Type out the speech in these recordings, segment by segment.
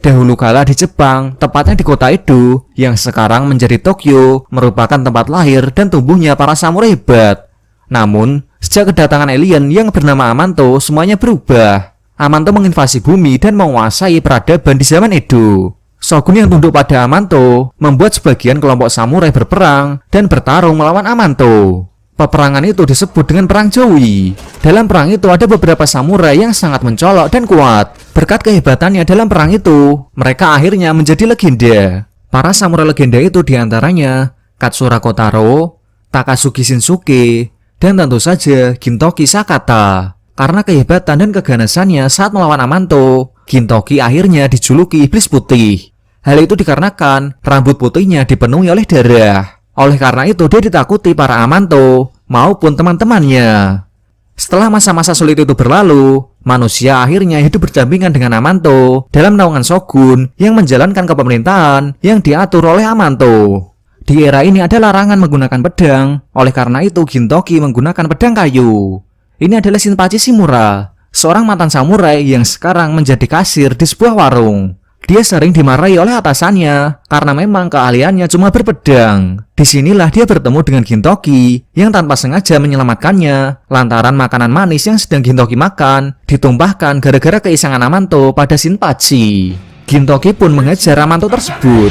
Dahulu kala di Jepang, tepatnya di kota Edo, yang sekarang menjadi Tokyo, merupakan tempat lahir dan tumbuhnya para samurai hebat. Namun, sejak kedatangan alien yang bernama Amanto, semuanya berubah. Amanto menginvasi bumi dan menguasai peradaban di zaman Edo. Shogun yang tunduk pada Amanto membuat sebagian kelompok samurai berperang dan bertarung melawan Amanto. Peperangan itu disebut dengan Perang Jowi. Dalam perang itu ada beberapa samurai yang sangat mencolok dan kuat. Berkat kehebatannya dalam perang itu, mereka akhirnya menjadi legenda. Para samurai legenda itu diantaranya Katsura Kotaro, Takazuki Shinsuke, dan tentu saja Gintoki Sakata. Karena kehebatan dan keganasannya saat melawan Amanto, Gintoki akhirnya dijuluki Iblis Putih. Hal itu dikarenakan rambut putihnya dipenuhi oleh darah. Oleh karena itu dia ditakuti para Amanto maupun teman-temannya. Setelah masa-masa sulit itu berlalu, manusia akhirnya hidup berdampingan dengan Amanto dalam naungan Shogun yang menjalankan kepemerintahan yang diatur oleh Amanto. Di era ini ada larangan menggunakan pedang, oleh karena itu Gintoki menggunakan pedang kayu. Ini adalah Shinpachi Shimura, seorang mantan samurai yang sekarang menjadi kasir di sebuah warung. Dia sering dimarahi oleh atasannya karena memang keahliannya cuma berpedang. Disinilah dia bertemu dengan Gintoki yang tanpa sengaja menyelamatkannya lantaran makanan manis yang sedang Gintoki makan ditumpahkan gara-gara keisangan Amanto pada Shinpachi. Gintoki pun mengejar Amanto tersebut.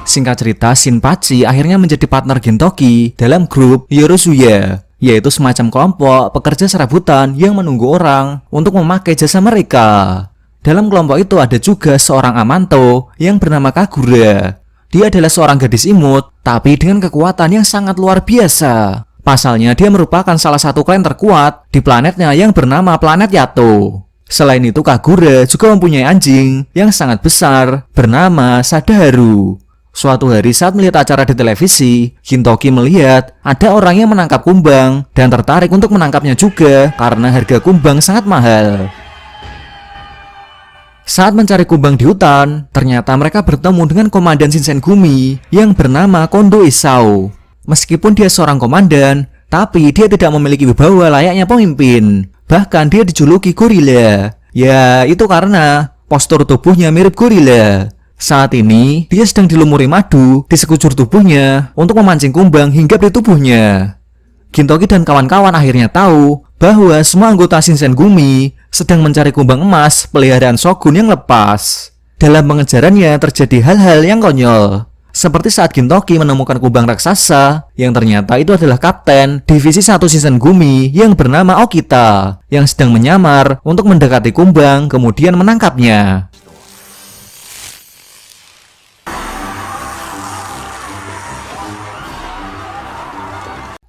Singkat cerita, Shinpachi akhirnya menjadi partner Gintoki dalam grup Yorozuya, yaitu semacam kelompok pekerja serabutan yang menunggu orang untuk memakai jasa mereka. Dalam kelompok itu ada juga seorang Amanto yang bernama Kagura. Dia adalah seorang gadis imut, tapi dengan kekuatan yang sangat luar biasa. Pasalnya dia merupakan salah satu klan terkuat di planetnya yang bernama planet Yato. Selain itu Kagura juga mempunyai anjing yang sangat besar bernama Sadaharu. Suatu hari saat melihat acara di televisi, Gintoki melihat ada orang yang menangkap kumbang dan tertarik untuk menangkapnya juga karena harga kumbang sangat mahal. Saat mencari kumbang di hutan, ternyata mereka bertemu dengan komandan Shinsengumi yang bernama Kondo Isao. Meskipun dia seorang komandan, tapi dia tidak memiliki wibawa layaknya pemimpin. Bahkan dia dijuluki gorila. Ya, itu karena postur tubuhnya mirip gorila. Saat ini, dia sedang dilumuri madu di sekujur tubuhnya untuk memancing kumbang hinggap di tubuhnya. Gintoki dan kawan-kawan akhirnya tahu bahwa semua anggota Shinsengumi sedang mencari kumbang emas peliharaan Shogun yang lepas. Dalam pengejarannya terjadi hal-hal yang konyol. Seperti saat Gintoki menemukan kumbang raksasa yang ternyata itu adalah kapten divisi 1 Shinsengumi yang bernama Okita yang sedang menyamar untuk mendekati kumbang kemudian menangkapnya.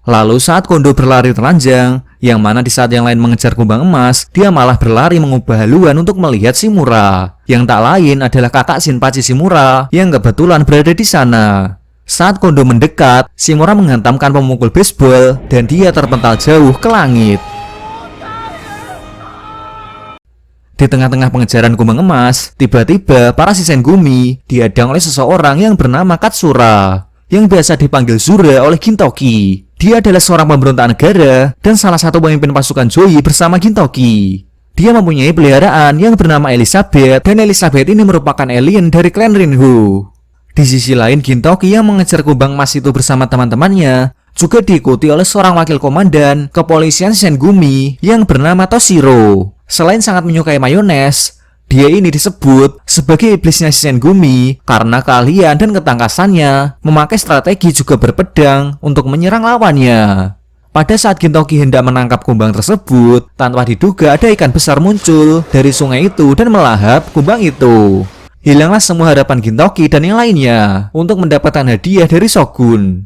Lalu saat Kondo berlari telanjang, yang mana di saat yang lain mengejar kumbang emas, dia malah berlari mengubah haluan untuk melihat Shimura. Yang tak lain adalah kakak Shinpachi Shimura yang kebetulan berada di sana. Saat Kondo mendekat, Shimura menghantamkan pemukul baseball dan dia terpental jauh ke langit. Di tengah-tengah pengejaran kumbang emas, tiba-tiba para Shinsengumi dihadang oleh seseorang yang bernama Katsura, yang biasa dipanggil Zura oleh Gintoki. Dia adalah seorang pemberontak negara dan salah satu pemimpin pasukan Joyi bersama Gintoki. Dia mempunyai peliharaan yang bernama Elizabeth, dan Elizabeth ini merupakan alien dari klan Rinhu. Di sisi lain, Gintoki yang mengejar kumbang emas itu bersama teman-temannya juga diikuti oleh seorang wakil komandan kepolisian Shinsengumi yang bernama Toshiro. Selain sangat menyukai mayones, dia ini disebut sebagai iblisnya Shinsengumi karena keahlian dan ketangkasannya memakai strategi juga berpedang untuk menyerang lawannya. Pada saat Gintoki hendak menangkap kumbang tersebut, tanpa diduga ada ikan besar muncul dari sungai itu dan melahap kumbang itu. Hilanglah semua harapan Gintoki dan yang lainnya untuk mendapatkan hadiah dari Shogun.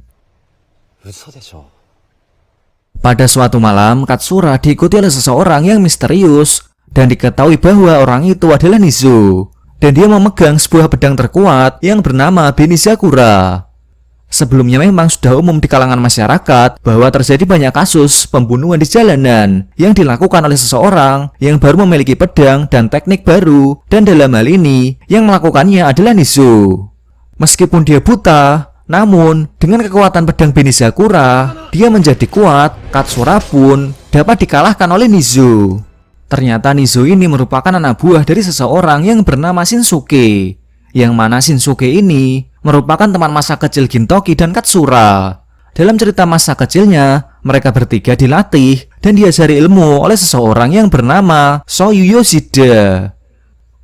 Pada suatu malam, Katsura diikuti oleh seseorang yang misterius dan diketahui bahwa orang itu adalah Nizo, dan dia memegang sebuah pedang terkuat yang bernama Benizakura. Sebelumnya memang sudah umum di kalangan masyarakat bahwa terjadi banyak kasus pembunuhan di jalanan yang dilakukan oleh seseorang yang baru memiliki pedang dan teknik baru, dan dalam hal ini yang melakukannya adalah Nizo. Meskipun dia buta, namun dengan kekuatan pedang Benizakura, dia menjadi kuat. Katsura pun dapat dikalahkan oleh Nizo. Ternyata Nizo ini merupakan anak buah dari seseorang yang bernama Shinsuke. Yang mana Shinsuke ini merupakan teman masa kecil Gintoki dan Katsura. Dalam cerita masa kecilnya, mereka bertiga dilatih dan diajari ilmu oleh seseorang yang bernama Soyu Yoshida.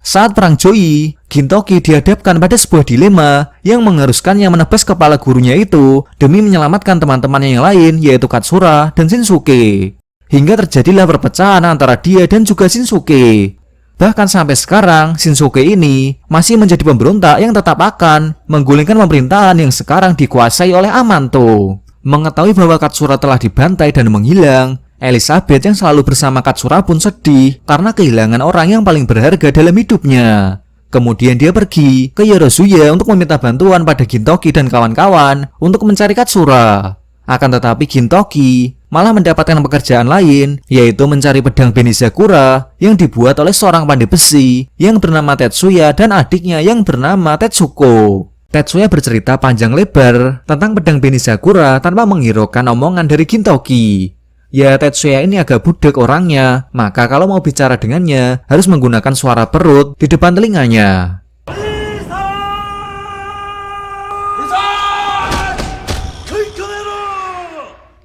Saat perang Joy, Gintoki dihadapkan pada sebuah dilema yang mengharuskannya menebas kepala gurunya itu demi menyelamatkan teman-temannya yang lain, yaitu Katsura dan Shinsuke. Hingga terjadilah perpecahan antara dia dan juga Shinsuke. Bahkan sampai sekarang, Shinsuke ini masih menjadi pemberontak yang tetap akan menggulingkan pemerintahan yang sekarang dikuasai oleh Amanto. Mengetahui bahwa Katsura telah dibantai dan menghilang, Elizabeth yang selalu bersama Katsura pun sedih karena kehilangan orang yang paling berharga dalam hidupnya. Kemudian dia pergi ke Yorozuya untuk meminta bantuan pada Gintoki dan kawan-kawan untuk mencari Katsura. Akan tetapi Gintoki malah mendapatkan pekerjaan lain, yaitu mencari pedang Benizakura yang dibuat oleh seorang pandai besi yang bernama Tetsuya dan adiknya yang bernama Tetsuko. Tetsuya bercerita panjang lebar tentang pedang Benizakura tanpa menghiraukan omongan dari Gintoki. Ya, Tetsuya ini agak budak orangnya, maka kalau mau bicara dengannya harus menggunakan suara perut di depan telinganya.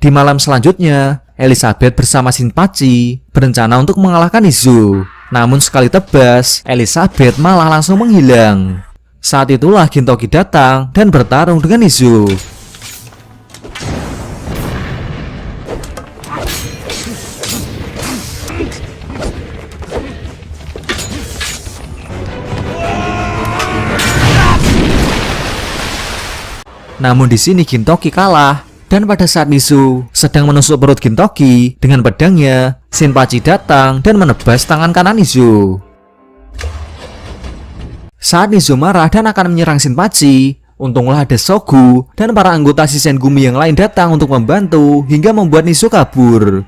Di malam selanjutnya, Elizabeth bersama Shinpachi berencana untuk mengalahkan Nizo. Namun sekali tebas, Elizabeth malah langsung menghilang. Saat itulah Gintoki datang dan bertarung dengan Nizo. Namun di sini Gintoki kalah. Dan pada saat Nizo sedang menusuk perut Gintoki dengan pedangnya, Shinpachi datang dan menebas tangan kanan Nizo. Saat Nizo marah dan akan menyerang Shinpachi, untunglah ada Sogu dan para anggota Shisengumi yang lain datang untuk membantu hingga membuat Nizo kabur.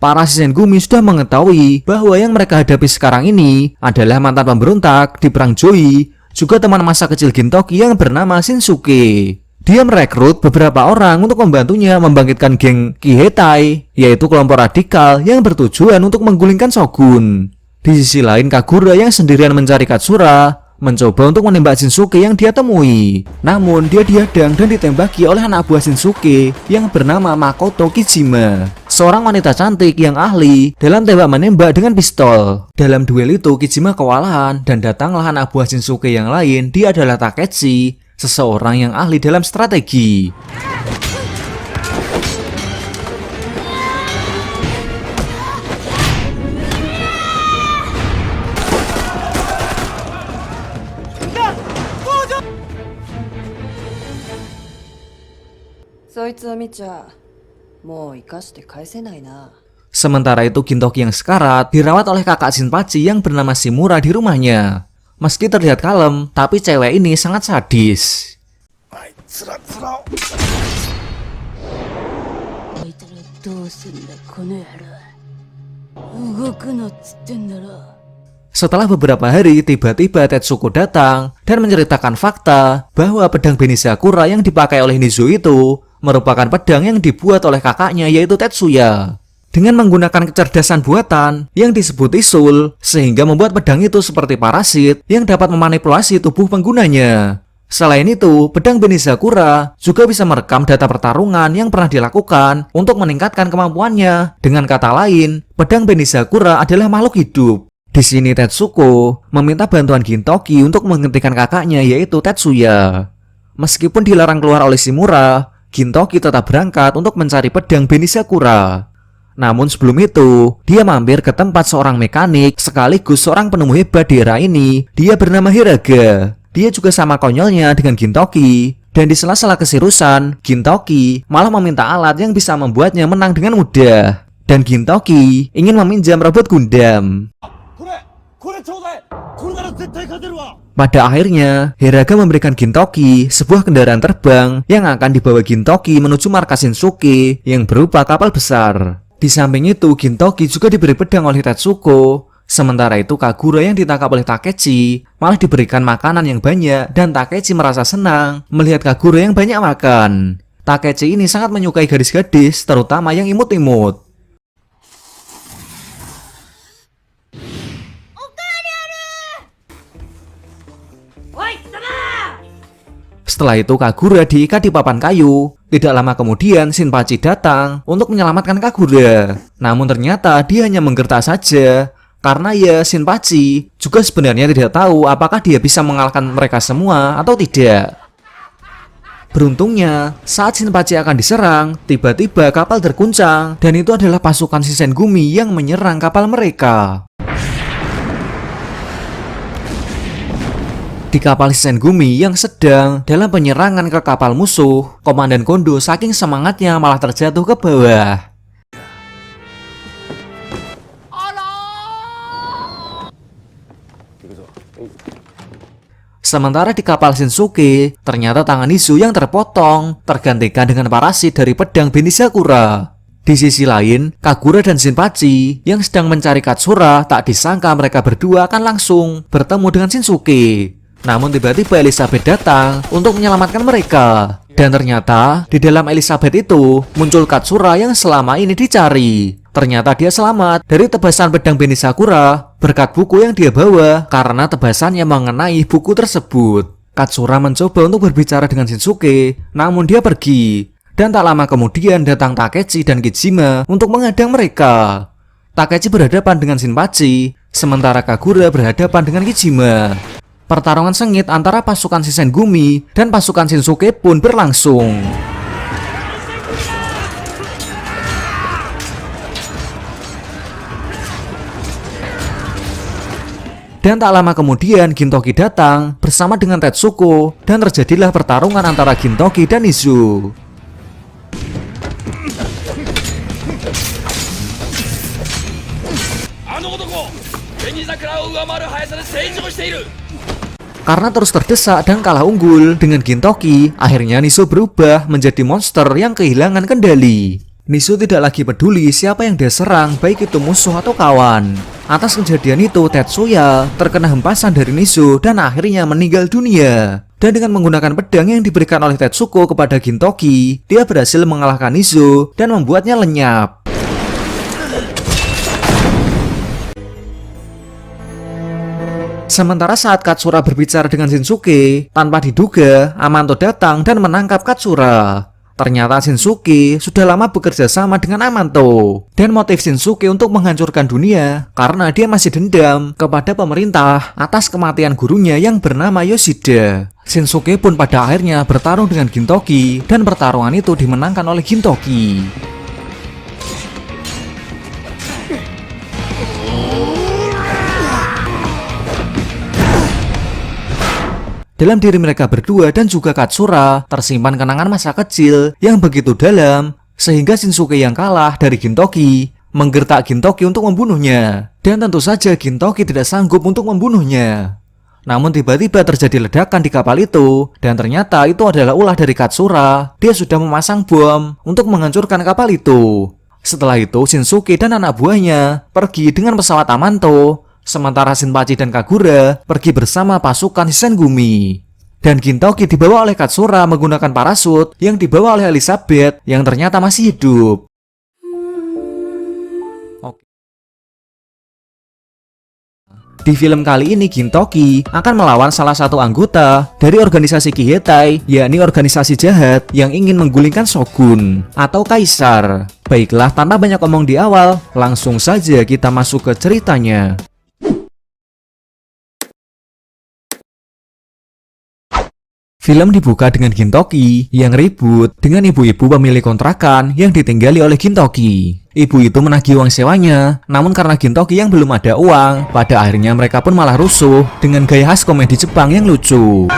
Para Shisengumi sudah mengetahui bahwa yang mereka hadapi sekarang ini adalah mantan pemberontak di perang Joy, juga teman masa kecil Gintoki yang bernama Shinsuke. Dia merekrut beberapa orang untuk membantunya membangkitkan geng Kihetai, yaitu kelompok radikal yang bertujuan untuk menggulingkan Shogun. Di sisi lain, Kagura yang sendirian mencari Katsura mencoba untuk menembak Shinsuke yang dia temui. Namun dia dihadang dan ditembaki oleh anak buah Shinsuke yang bernama Makoto Kijima, seorang wanita cantik yang ahli dalam tembak menembak dengan pistol. Dalam duel itu Kijima kewalahan dan datanglah anak buah Shinsuke yang lain. Dia adalah Takechi, seseorang yang ahli dalam strategi. Sementara itu Gintoki yang sekarat dirawat oleh kakak Shinpachi yang bernama Shimura di rumahnya. Meski terlihat kalem, tapi cewek ini sangat sadis. Setelah beberapa hari, tiba-tiba Tetsuko datang dan menceritakan fakta bahwa pedang Benizakura yang dipakai oleh Nizo itu merupakan pedang yang dibuat oleh kakaknya, yaitu Tetsuya. Dengan menggunakan kecerdasan buatan yang disebut Isul, sehingga membuat pedang itu seperti parasit yang dapat memanipulasi tubuh penggunanya. Selain itu, pedang Benizakura juga bisa merekam data pertarungan yang pernah dilakukan untuk meningkatkan kemampuannya. Dengan kata lain, pedang Benizakura adalah makhluk hidup. Di sini Tetsuko meminta bantuan Gintoki untuk menghentikan kakaknya, yaitu Tetsuya. Meskipun dilarang keluar oleh Shimura, Gintoki tetap berangkat untuk mencari pedang Benizakura. Namun sebelum itu, dia mampir ke tempat seorang mekanik sekaligus seorang penemu hebat di era ini. Dia bernama Hiraga. Dia juga sama konyolnya dengan Gintoki. Dan di sela-sela keseriusan, Gintoki malah meminta alat yang bisa membuatnya menang dengan mudah. Dan Gintoki ingin meminjam robot Gundam. Pada akhirnya, Hiraga memberikan Gintoki sebuah kendaraan terbang yang akan dibawa Gintoki menuju markas Shinsuke yang berupa kapal besar. Di samping itu, Gintoki juga diberi pedang oleh Tetsuko. Sementara itu, Kagura yang ditangkap oleh Takechi malah diberikan makanan yang banyak dan Takechi merasa senang melihat Kagura yang banyak makan. Takechi ini sangat menyukai gadis-gadis, terutama yang imut-imut. Setelah itu Kagura diikat di papan kayu. Tidak lama kemudian Shinpachi datang untuk menyelamatkan Kagura. Namun ternyata dia hanya menggertak saja. Karena ya Shinpachi juga sebenarnya tidak tahu apakah dia bisa mengalahkan mereka semua atau tidak. Beruntungnya, saat Shinpachi akan diserang, tiba-tiba kapal terguncang dan itu adalah pasukan Shisengumi yang menyerang kapal mereka. Di kapal Shisengumi yang sedang dalam penyerangan ke kapal musuh, Komandan Kondo saking semangatnya malah terjatuh ke bawah. Sementara di kapal Shinsuke, ternyata tangan Izu yang terpotong tergantikan dengan parasit dari pedang Benizakura. Di sisi lain, Kagura dan Shinpachi yang sedang mencari Katsura tak disangka mereka berdua akan langsung bertemu dengan Shinsuke. Namun tiba-tiba Elizabeth datang untuk menyelamatkan mereka. Dan ternyata di dalam Elizabeth itu muncul Katsura yang selama ini dicari. Ternyata dia selamat dari tebasan pedang Benizakura berkat buku yang dia bawa karena tebasannya mengenai buku tersebut. Katsura mencoba untuk berbicara dengan Shinsuke, namun dia pergi. Dan tak lama kemudian datang Takechi dan Kijima untuk menghadang mereka. Takechi berhadapan dengan Shinpachi, sementara Kagura berhadapan dengan Kijima. Pertarungan sengit antara pasukan Shisengumi dan pasukan Shinsuke pun berlangsung. Dan tak lama kemudian Gintoki datang bersama dengan Tetsuko dan terjadilah pertarungan antara Gintoki dan Izu. Karena terus terdesak dan kalah unggul dengan Gintoki, akhirnya Niso berubah menjadi monster yang kehilangan kendali. Niso tidak lagi peduli siapa yang dia serang, baik itu musuh atau kawan. Atas kejadian itu, Tetsuya terkena hempasan dari Niso dan akhirnya meninggal dunia. Dan dengan menggunakan pedang yang diberikan oleh Tetsuko kepada Gintoki, dia berhasil mengalahkan Niso dan membuatnya lenyap. Sementara saat Katsura berbicara dengan Shinsuke, tanpa diduga, Amanto datang dan menangkap Katsura. Ternyata Shinsuke sudah lama bekerja sama dengan Amanto. Dan motif Shinsuke untuk menghancurkan dunia karena dia masih dendam kepada pemerintah atas kematian gurunya yang bernama Yoshida. Shinsuke pun pada akhirnya bertarung dengan Gintoki dan pertarungan itu dimenangkan oleh Gintoki. Dalam diri mereka berdua dan juga Katsura tersimpan kenangan masa kecil yang begitu dalam sehingga Shinsuke yang kalah dari Gintoki menggertak Gintoki untuk membunuhnya. Dan tentu saja Gintoki tidak sanggup untuk membunuhnya. Namun tiba-tiba terjadi ledakan di kapal itu dan ternyata itu adalah ulah dari Katsura. Dia sudah memasang bom untuk menghancurkan kapal itu. Setelah itu Shinsuke dan anak buahnya pergi dengan pesawat Amanto. Sementara Shinpachi dan Kagura pergi bersama pasukan Shisengumi. Dan Gintoki dibawa oleh Katsura menggunakan parasut yang dibawa oleh Elizabeth yang ternyata masih hidup. Di film kali ini Gintoki akan melawan salah satu anggota dari organisasi Kihetai, yakni organisasi jahat yang ingin menggulingkan shogun atau kaisar. Baiklah, tanpa banyak omong di awal, langsung saja kita masuk ke ceritanya. Film dibuka dengan Gintoki yang ribut dengan ibu-ibu pemilik kontrakan yang ditinggali oleh Gintoki. Ibu itu menagih uang sewanya, namun karena Gintoki yang belum ada uang, pada akhirnya mereka pun malah rusuh dengan gaya khas komedi Jepang yang lucu.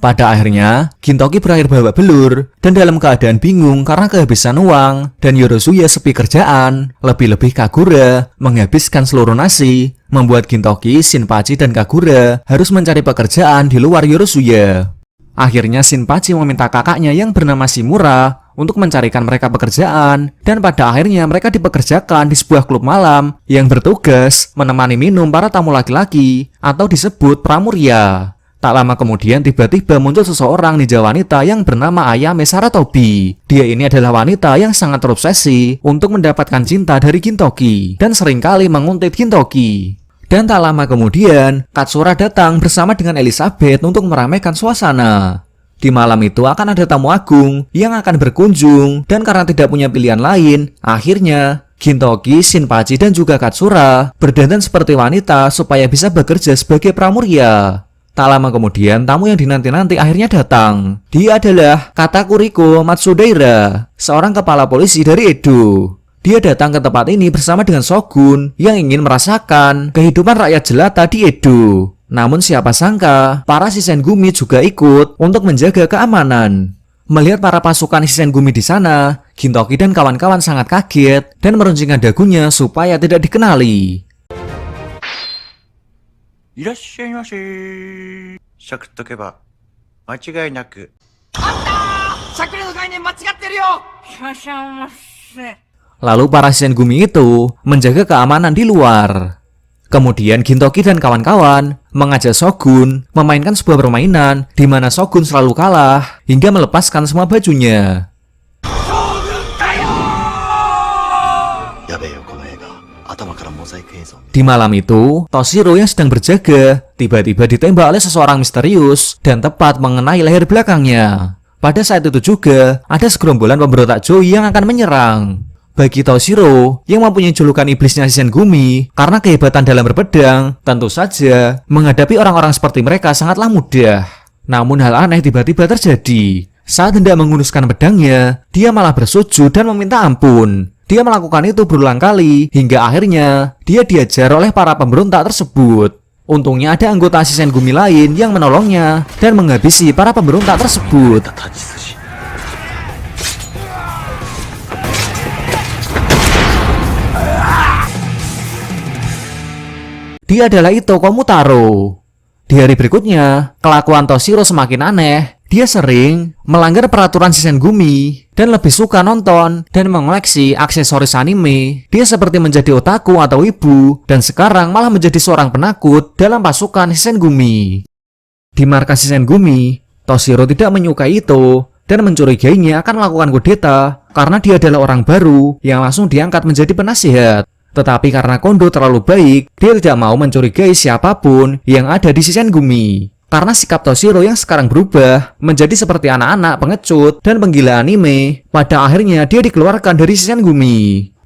Pada akhirnya, Gintoki berakhir babak belur dan dalam keadaan bingung karena kehabisan uang dan Yorozuya sepi kerjaan. Lebih-lebih Kagura menghabiskan seluruh nasi, membuat Gintoki, Shinpachi, dan Kagura harus mencari pekerjaan di luar Yorozuya. Akhirnya Shinpachi meminta kakaknya yang bernama Shimura untuk mencarikan mereka pekerjaan dan pada akhirnya mereka dipekerjakan di sebuah klub malam yang bertugas menemani minum para tamu laki-laki atau disebut pramurya. Tak lama kemudian tiba-tiba muncul seseorang ninja wanita yang bernama Ayame Saratobi. Dia ini adalah wanita yang sangat terobsesi untuk mendapatkan cinta dari Gintoki dan seringkali menguntit Gintoki. Dan tak lama kemudian, Katsura datang bersama dengan Elizabeth untuk meramaikan suasana. Di malam itu akan ada tamu agung yang akan berkunjung, dan karena tidak punya pilihan lain, akhirnya Gintoki, Shinpachi, dan juga Katsura berdandan seperti wanita supaya bisa bekerja sebagai pramurya. Tak lama kemudian, tamu yang dinanti-nanti akhirnya datang. Dia adalah Katakuriko Matsudaira, seorang kepala polisi dari Edo. Dia datang ke tempat ini bersama dengan Shogun yang ingin merasakan kehidupan rakyat jelata di Edo. Namun siapa sangka, para Shisengumi juga ikut untuk menjaga keamanan. Melihat para pasukan Shisengumi di sana, Gintoki dan kawan-kawan sangat kaget dan meruncingkan dagunya supaya tidak dikenali. いらっしゃいませ。しゃくっとけば間違いなく。しゃくりの概念間違ってるよ。しゃしゃませ。 Lalu para Shisengumi itu menjaga keamanan di luar. Kemudian Gintoki dan kawan-kawan mengajak Shogun memainkan sebuah permainan di mana Shogun selalu kalah hingga melepaskan semua bajunya. Di malam itu, Toshiro yang sedang berjaga tiba-tiba ditembak oleh seseorang misterius dan tepat mengenai leher belakangnya. Pada saat itu juga ada segerombolan pemberontak Joy yang akan menyerang. Bagi Toshiro yang mempunyai julukan iblisnya Shisengumi karena kehebatan dalam berpedang, tentu saja menghadapi orang-orang seperti mereka sangatlah mudah. Namun hal aneh tiba-tiba terjadi. Saat hendak menghunuskan pedangnya, dia malah bersujud dan meminta ampun. Dia melakukan itu berulang kali hingga akhirnya dia diajar oleh para pemberontak tersebut. Untungnya ada anggota Shisengumi lain yang menolongnya dan menghabisi para pemberontak tersebut. Dia adalah Ito Komutaro. Di hari berikutnya, kelakuan Toshiro semakin aneh. Dia sering melanggar peraturan Shisengumi dan lebih suka nonton dan mengoleksi aksesoris anime. Dia seperti menjadi otaku atau ibu dan sekarang malah menjadi seorang penakut dalam pasukan Shisengumi. Di markas Shisengumi, Toshiro tidak menyukai Ito dan mencurigainya akan melakukan kudeta karena dia adalah orang baru yang langsung diangkat menjadi penasihat. Tetapi karena Kondo terlalu baik, dia tidak mau mencurigai siapapun yang ada di Shisengumi. Karena sikap Toshiro yang sekarang berubah menjadi seperti anak-anak pengecut dan penggila anime, pada akhirnya dia dikeluarkan dari Shisengumi.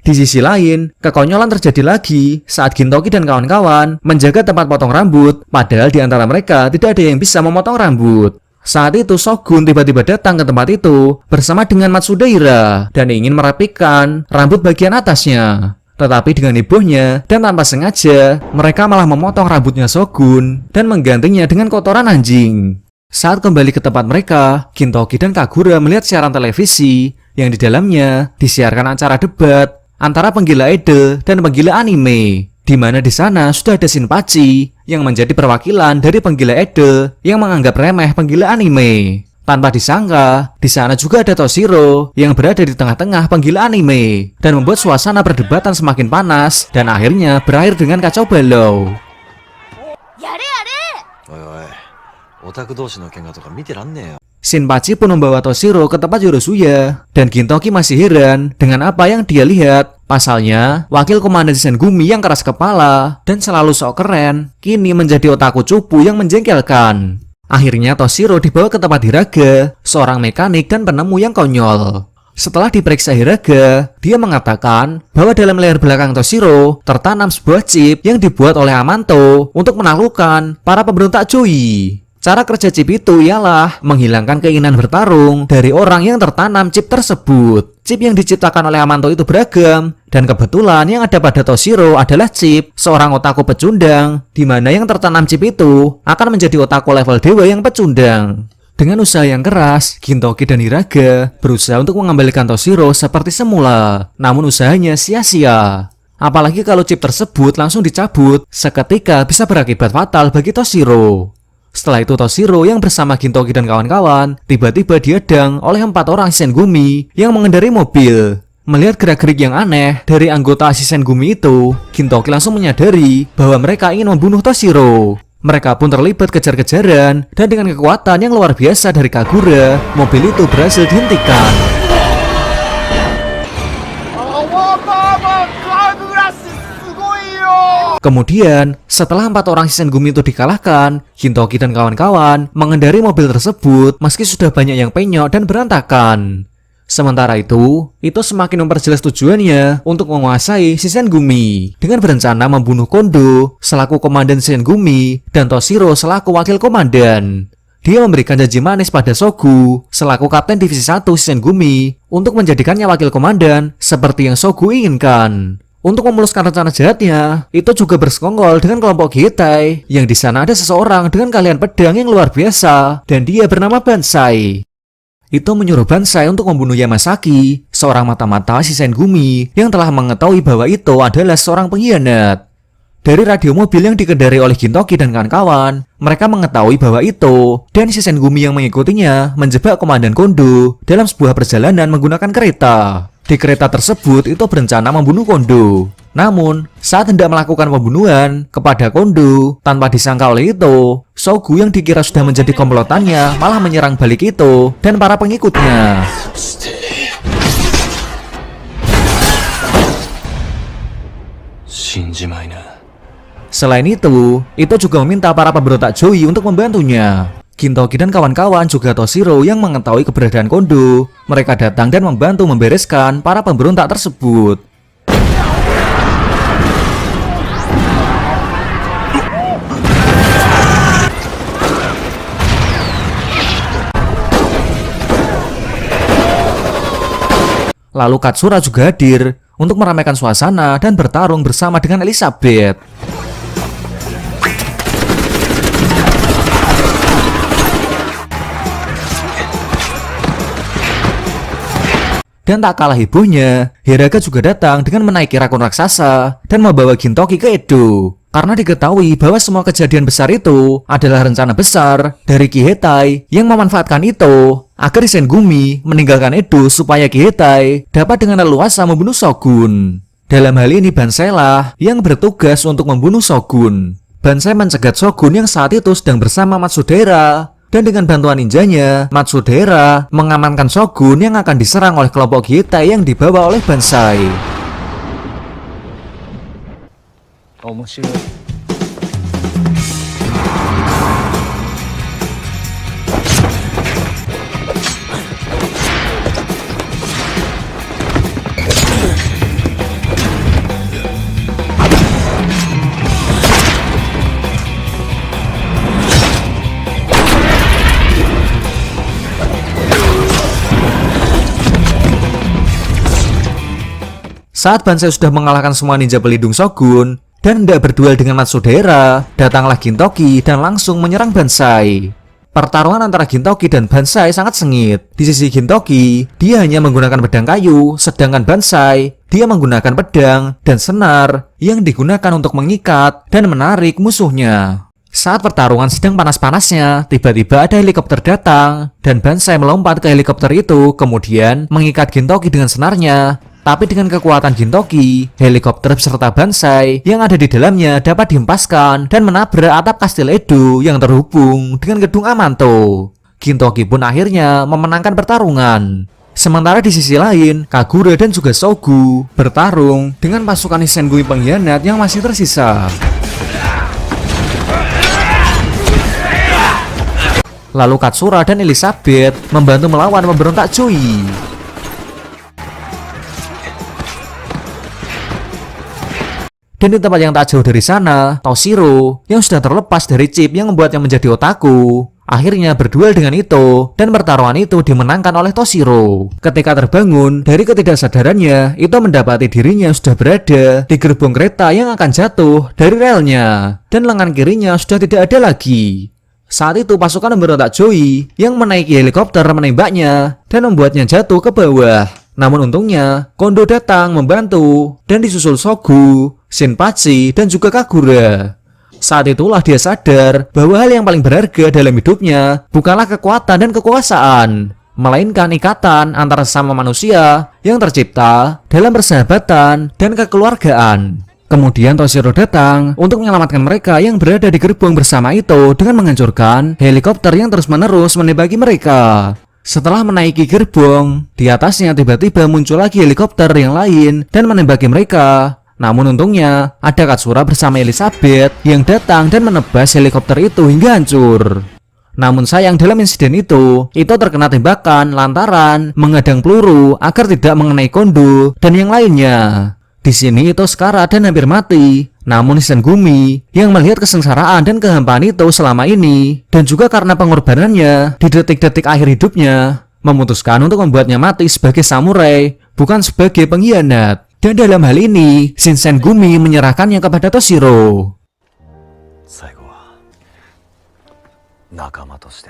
Di sisi lain, kekonyolan terjadi lagi saat Gintoki dan kawan-kawan menjaga tempat potong rambut, padahal di antara mereka tidak ada yang bisa memotong rambut. Saat itu Shogun tiba-tiba datang ke tempat itu bersama dengan Matsudaira dan ingin merapikan rambut bagian atasnya. Tetapi dengan hebohnya dan tanpa sengaja, mereka malah memotong rambutnya Shogun dan menggantinya dengan kotoran anjing. Saat kembali ke tempat mereka, Gintoki dan Kagura melihat siaran televisi yang di dalamnya disiarkan acara debat antara penggila idol dan penggila anime, di mana di sana sudah ada Shinpachi yang menjadi perwakilan dari penggila idol yang menganggap remeh penggila anime. Tanpa disangka, di sana juga ada Toshiro yang berada di tengah-tengah penggila anime dan membuat suasana perdebatan semakin panas dan akhirnya berakhir dengan kacau balau. Shinpachi pun membawa Toshiro ke tempat Yorosuya dan Gintoki masih heran dengan apa yang dia lihat. Pasalnya, wakil komandan Shisengumi yang keras kepala dan selalu sok keren kini menjadi otaku cupu yang menjengkelkan. Akhirnya Toshiro dibawa ke tempat Hiraga, seorang mekanik dan penemu yang konyol. Setelah diperiksa Hiraga, dia mengatakan bahwa dalam leher belakang Toshiro tertanam sebuah chip yang dibuat oleh Amanto untuk menaklukkan para pemberontak Joy. Cara kerja chip itu ialah menghilangkan keinginan bertarung dari orang yang tertanam chip tersebut. Chip yang diciptakan oleh Amanto itu beragam, dan kebetulan yang ada pada Toshiro adalah chip seorang otaku pecundang, di mana yang tertanam chip itu akan menjadi otaku level dewa yang pecundang. Dengan usaha yang keras, Gintoki dan Hiraga berusaha untuk mengembalikan Toshiro seperti semula, namun usahanya sia-sia. Apalagi kalau chip tersebut langsung dicabut, seketika bisa berakibat fatal bagi Toshiro. Setelah itu Toshiro yang bersama Gintoki dan kawan-kawan tiba-tiba dihadang oleh 4 orang Shisengumi yang mengendarai mobil. Melihat gerak-gerik yang aneh dari anggota Shisengumi itu, Gintoki langsung menyadari bahwa mereka ingin membunuh Toshiro. Mereka pun terlibat kejar-kejaran dan dengan kekuatan yang luar biasa dari Kagura, mobil itu berhasil dihentikan. Kemudian, setelah 4 orang Shisengumi itu dikalahkan, Gintoki dan kawan-kawan mengendari mobil tersebut meski sudah banyak yang penyok dan berantakan. Sementara itu semakin memperjelas tujuannya untuk menguasai Shisengumi dengan berencana membunuh Kondo selaku komandan Shisengumi dan Toshiro selaku wakil komandan. Dia memberikan janji manis pada Sogu selaku kapten divisi 1 Shisengumi untuk menjadikannya wakil komandan seperti yang Sogu inginkan. Untuk memuluskan rencana jahatnya, itu juga bersekongkol dengan kelompok Getai yang di sana ada seseorang dengan keahlian pedang yang luar biasa dan dia bernama Bansai. Itu menyuruh Bansai untuk membunuh Yamasaki, seorang mata-mata Shisengumi yang telah mengetahui bahwa itu adalah seorang pengkhianat. Dari radio mobil yang dikendarai oleh Gintoki dan kawan-kawan, mereka mengetahui bahwa itu dan Shisengumi yang mengikutinya menjebak Komandan Kondo dalam sebuah perjalanan menggunakan kereta. Di kereta tersebut itu berencana membunuh Kondo. Namun, saat hendak melakukan pembunuhan kepada Kondo, tanpa disangka oleh itu, Sogu yang dikira sudah menjadi komplotannya malah menyerang balik itu dan para pengikutnya. Selain itu juga meminta para pemberontak Joy untuk membantunya. Gintoki dan kawan-kawan juga Toshiro yang mengetahui keberadaan Kondo. Mereka datang dan membantu membereskan para pemberontak tersebut. Lalu Katsura juga hadir untuk meramaikan suasana dan bertarung bersama dengan Elizabeth. Dan tak kalah hebohnya, Hiraga juga datang dengan menaiki rakun raksasa dan membawa Gintoki ke Edo. Karena diketahui bahwa semua kejadian besar itu adalah rencana besar dari Kihetai yang memanfaatkan itu agar Shisengumi meninggalkan Edo supaya Kihetai dapat dengan leluasa membunuh Shogun. Dalam hal ini Bansai lah yang bertugas untuk membunuh Shogun. Bansai mencegat Shogun yang saat itu sedang bersama Matsudaira. Dan dengan bantuan ninjanya, Matsudaira mengamankan Shogun yang akan diserang oleh kelompok Getai yang dibawa oleh Bansai. Saat Bansai sudah mengalahkan semua ninja pelindung Shogun dan hendak berduel dengan Matsudaira, datanglah Gintoki dan langsung menyerang Bansai. Pertarungan antara Gintoki dan Bansai sangat sengit. Di sisi Gintoki, dia hanya menggunakan pedang kayu, sedangkan Bansai, dia menggunakan pedang dan senar yang digunakan untuk mengikat dan menarik musuhnya. Saat pertarungan sedang panas-panasnya, tiba-tiba ada helikopter datang dan Bansai melompat ke helikopter itu, kemudian mengikat Gintoki dengan senarnya. Tapi dengan kekuatan Gintoki, helikopter beserta Bansai yang ada di dalamnya dapat dihempaskan dan menabrak atap kastil Edo yang terhubung dengan gedung Amanto. Gintoki pun akhirnya memenangkan pertarungan. Sementara di sisi lain, Kagura dan juga Sogu bertarung dengan pasukan Shisengumi pengkhianat yang masih tersisa. Lalu Katsura dan Elizabeth membantu melawan pemberontak Joy. Dan di tempat yang tak jauh dari sana, Toshiro yang sudah terlepas dari chip yang membuatnya menjadi otaku, akhirnya berduel dengan Ito dan pertarungan itu dimenangkan oleh Toshiro. Ketika terbangun dari ketidaksadarannya, Ito mendapati dirinya sudah berada di gerbong kereta yang akan jatuh dari relnya dan lengan kirinya sudah tidak ada lagi. Saat itu pasukan pemberontak Joy yang menaiki helikopter menembaknya dan membuatnya jatuh ke bawah. Namun untungnya, Kondo datang membantu dan disusul Sogu, Shinpachi, dan juga Kagura. Saat itulah dia sadar bahwa hal yang paling berharga dalam hidupnya bukanlah kekuatan dan kekuasaan, melainkan ikatan antara sesama manusia yang tercipta dalam persahabatan dan kekeluargaan. Kemudian Toshiro datang untuk menyelamatkan mereka yang berada di gerbong bersama itu dengan menghancurkan helikopter yang terus-menerus menembaki mereka. Setelah menaiki gerbong, di atasnya tiba-tiba muncul lagi helikopter yang lain dan menembaki mereka. Namun untungnya, ada Katsura bersama Elizabeth yang datang dan menebas helikopter itu hingga hancur. Namun sayang dalam insiden itu, Ito terkena tembakan lantaran menghadang peluru agar tidak mengenai Kondo dan yang lainnya. Di sini Ito sekarat dan hampir mati. Namun Hisengumi yang melihat kesengsaraan dan kehampaan Ito selama ini, dan juga karena pengorbanannya di detik-detik akhir hidupnya, memutuskan untuk membuatnya mati sebagai samurai, bukan sebagai pengkhianat. Dan dalam hal ini, Shinsengumi menyerahkannya kepada Toshiro. 最後は仲間として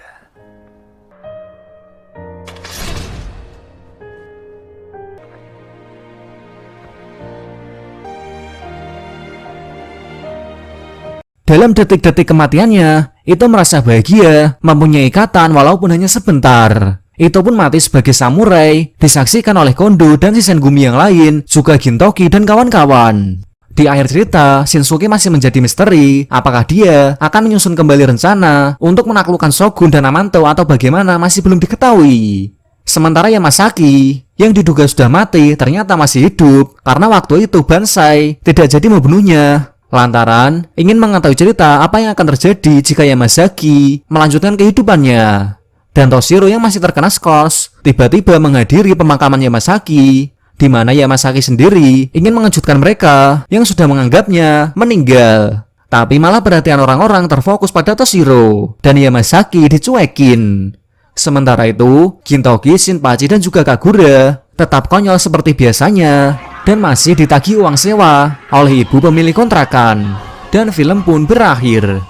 Dalam detik-detik kematiannya, Ito merasa bahagia, mempunyai ikatan walaupun hanya sebentar. Ito pun mati sebagai samurai, disaksikan oleh Kondo dan Shinsengumi yang lain, juga Gintoki dan kawan-kawan. Di akhir cerita, Shinsuke masih menjadi misteri apakah dia akan menyusun kembali rencana untuk menaklukkan Shogun dan Amanto atau bagaimana masih belum diketahui. Sementara Yamasaki, yang diduga sudah mati, ternyata masih hidup karena waktu itu Bansai tidak jadi membunuhnya. Lantaran ingin mengetahui cerita apa yang akan terjadi jika Yamasaki melanjutkan kehidupannya. Dan Toshiro yang masih terkena skos tiba-tiba menghadiri pemakaman Yamasaki, di mana Yamasaki sendiri ingin mengejutkan mereka yang sudah menganggapnya meninggal. Tapi malah perhatian orang-orang terfokus pada Toshiro dan Yamasaki dicuekin. Sementara itu, Gintoki, Shinpachi dan juga Kagura tetap konyol seperti biasanya dan masih ditagih uang sewa oleh ibu pemilik kontrakan. Dan film pun berakhir.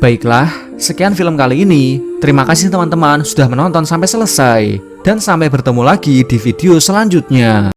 Baiklah, sekian film kali ini. Terima kasih teman-teman sudah menonton sampai selesai. Dan sampai bertemu lagi di video selanjutnya.